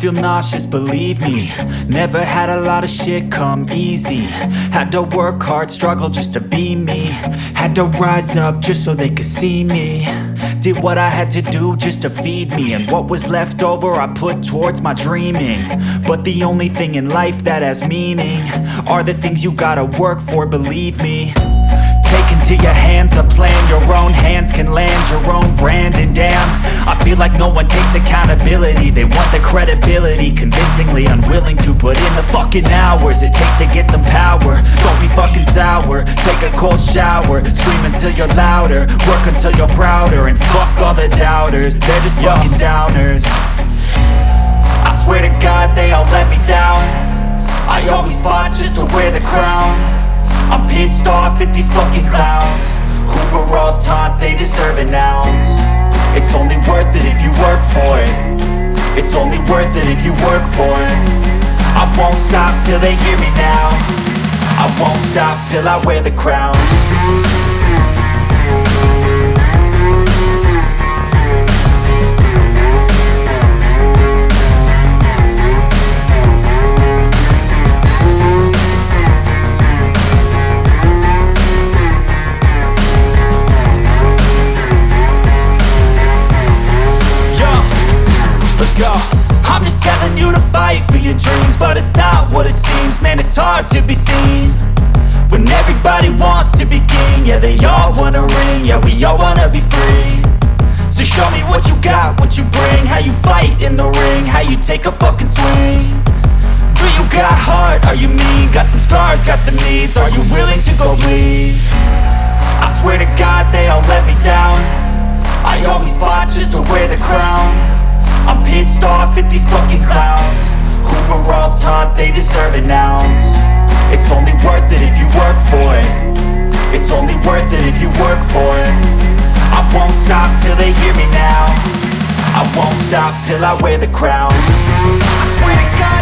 feel nauseous, believe me. Never had a lot of shit come easy. Had to work hard, struggle just to be me. Had to rise up just so they could see me. Did what I had to do just to feed me, and what was left over I put towards my dreaming. But the only thing in life that has meaning are the things you gotta work for, believe me. Take into your hands a plan, your own hands can land your own brand. And damn, I feel like no one takes accountability. They want the credibility, convincingly unwilling to put in the fucking hours it takes to get some power. Don't be fucking sour, take a cold shower. Scream until you're louder, work until you're prouder. And fuck all the doubters, they're just fucking downers. I swear to God they all let me down. I always fought just to wear the crown. I'm pissed off at these fucking clowns who were all taught they deserve an ounce. It's only worth it if you work for it. It's only worth it if you work for it. I won't stop till they hear me now. I won't stop till I wear the crown. Let's go. I'm just telling you to fight for your dreams, but it's not what it seems. Man, it's hard to be seen when everybody wants to be king. Yeah, they all wanna ring, yeah, we all wanna be free. So show me what you got, what you bring, how you fight in the ring, how you take a fucking swing. Do you got heart, are you mean? Got some scars, got some needs, are you willing to go bleed? I swear to God they all let me down. I always fought just to wear the crown. I'm pissed off at these fucking clowns who were all taught they deserve an ounce. It's only worth it if you work for it. It's only worth it if you work for it. I won't stop till they hear me now. I won't stop till I wear the crown. I swear to God